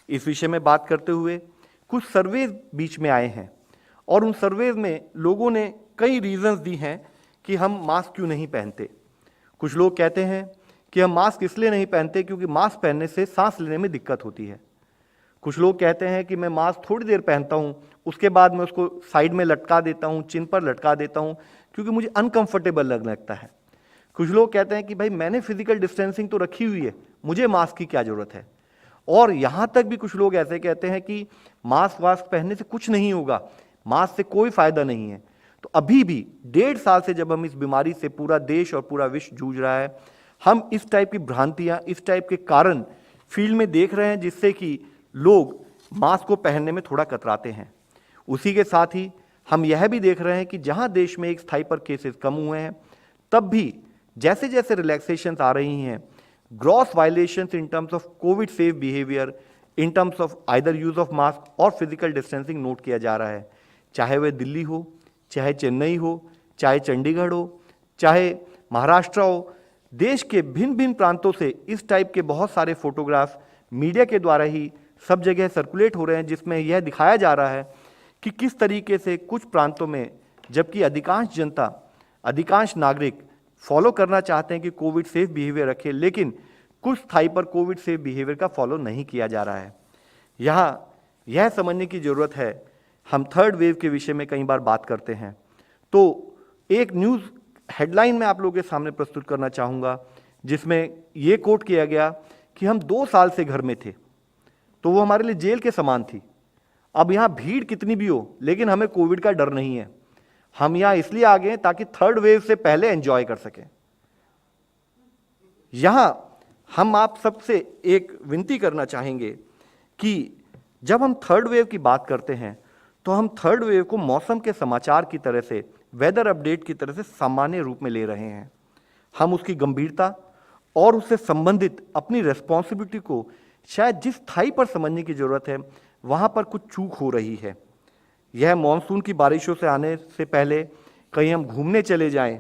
इस विषय में बात करते हुए कुछ सर्वेज बीच में आए हैं और उन सर्वेज में लोगों ने कई रीजंस दी हैं कि हम मास्क क्यों नहीं पहनते। कुछ लोग कहते हैं कि हम मास्क इसलिए नहीं पहनते क्योंकि मास्क पहनने से सांस लेने में दिक्कत होती है। कुछ लोग कहते हैं कि मैं मास्क थोड़ी देर पहनता हूँ, उसके बाद मैं उसको साइड में लटका देता हूँ, चिन पर लटका देता हूँ क्योंकि मुझे अनकंफर्टेबल लगने लगता है। कुछ लोग कहते हैं कि भाई मैंने फिजिकल डिस्टेंसिंग तो रखी हुई है, मुझे मास्क की क्या जरूरत है। और यहाँ तक भी कुछ लोग ऐसे कहते हैं कि मास्क वास्क पहनने से कुछ नहीं होगा, मास्क से कोई फायदा नहीं है। तो अभी भी 1.5 साल से जब हम इस बीमारी से पूरा देश और पूरा विश्व जूझ रहा है, हम इस टाइप की भ्रांतियां, इस टाइप के कारण फील्ड में देख रहे हैं जिससे कि लोग मास्क को पहनने में थोड़ा कतराते हैं। उसी के साथ ही हम यह भी देख रहे हैं कि जहां देश में एक स्थाई पर केसेस कम हुए हैं, तब भी जैसे जैसे रिलैक्सेशंस आ रही हैं, gross violations in terms of Covid safe behaviour, in terms of either use of mask और फिजिकल डिस्टेंसिंग नोट किया जा रहा है। चाहे वह दिल्ली हो, चाहे चेन्नई हो, चाहे चंडीगढ़ हो, चाहे महाराष्ट्र हो, देश के भिन्न भिन्न प्रांतों से इस टाइप के बहुत सारे फोटोग्राफ मीडिया के द्वारा ही सब जगह सर्कुलेट हो रहे हैं, जिसमें यह दिखाया जा रहा है कि किस तरीके से कुछ प्रांतों में, जबकि अधिकांश जनता, अधिकांश नागरिक फॉलो करना चाहते हैं कि कोविड सेफ बिहेवियर रखें, लेकिन कुछ स्थाई पर कोविड सेफ बिहेवियर का फॉलो नहीं किया जा रहा है। यहाँ यह समझने की जरूरत है, हम थर्ड वेव के विषय में कई बार बात करते हैं, तो एक न्यूज़ हेडलाइन में आप लोगों के सामने प्रस्तुत करना चाहूँगा, जिसमें ये कोट किया गया कि हम 2 साल से घर में थे, तो वो हमारे लिए जेल के समान थी। अब यहाँ भीड़ कितनी भी हो, लेकिन हमें कोविड का डर नहीं है। हम यहाँ इसलिए आ गए ताकि थर्ड वेव से पहले एंजॉय कर सकें। यहाँ हम आप सबसे एक विनती करना चाहेंगे कि जब हम थर्ड वेव की बात करते हैं, तो हम थर्ड वेव को मौसम के समाचार की तरह से, वेदर अपडेट की तरह से सामान्य रूप में ले रहे हैं। हम उसकी गंभीरता और उससे संबंधित अपनी रेस्पॉन्सिबिलिटी को शायद जिस स्थाई पर समझने की जरूरत है, वहाँ पर कुछ चूक हो रही है। यह मॉनसून की बारिशों से आने से पहले कहीं हम घूमने चले जाएं,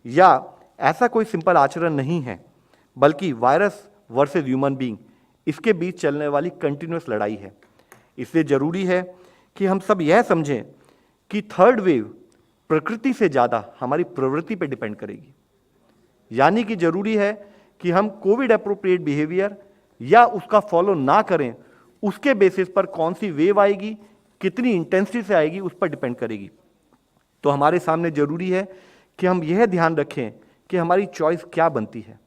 या ऐसा कोई सिंपल आचरण नहीं है, बल्कि वायरस वर्सेस ह्यूमन बीइंग, इसके बीच चलने वाली कंटिन्यूअस लड़ाई है। इसलिए जरूरी है कि हम सब यह समझें कि थर्ड वेव प्रकृति से ज़्यादा हमारी प्रवृत्ति पर डिपेंड करेगी। यानी कि जरूरी है कि हम कोविड एप्रोप्रिएट बिहेवियर या उसका फॉलो ना करें, उसके बेसिस पर कौन सी वेव आएगी, कितनी इंटेंसिटी से आएगी, उस पर डिपेंड करेगी। तो हमारे सामने जरूरी है कि हम यह ध्यान रखें कि हमारी चॉइस क्या बनती है।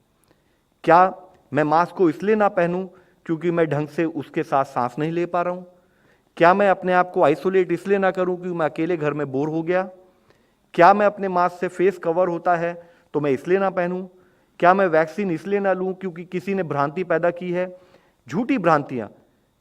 क्या मैं मास्क को इसलिए ना पहनूं क्योंकि मैं ढंग से उसके साथ सांस नहीं ले पा रहा हूं? क्या मैं अपने आप को आइसोलेट इसलिए ना करूं क्योंकि मैं अकेले घर में बोर हो गया? क्या मैं अपने मास्क से फेस कवर होता है तो मैं इसलिए ना पहनूं? क्या मैं वैक्सीन इसलिए ना लूं क्योंकि किसी ने भ्रांति पैदा की है, झूठी भ्रांतियां,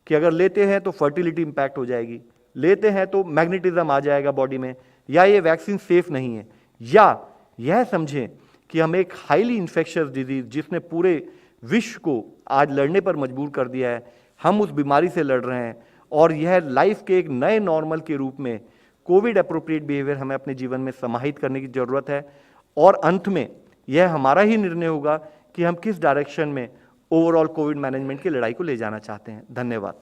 कि अगर लेते हैं तो फर्टिलिटी इंपैक्ट हो जाएगी, लेते हैं तो मैग्नेटिज्म आ जाएगा बॉडी में, या ये वैक्सीन सेफ नहीं है, या यह समझें कि हम एक हाईली इन्फेक्शियस डिजीज जिसने पूरे विश्व को आज लड़ने पर मजबूर कर दिया है, हम उस बीमारी से लड़ रहे हैं, और यह लाइफ के एक नए नॉर्मल के रूप में कोविड एप्रोप्रिएट बिहेवियर हमें अपने जीवन में समाहित करने की जरूरत है। और अंत में यह हमारा ही निर्णय होगा कि हम किस डायरेक्शन में ओवरऑल कोविड मैनेजमेंट की लड़ाई को ले जाना चाहते हैं। धन्यवाद।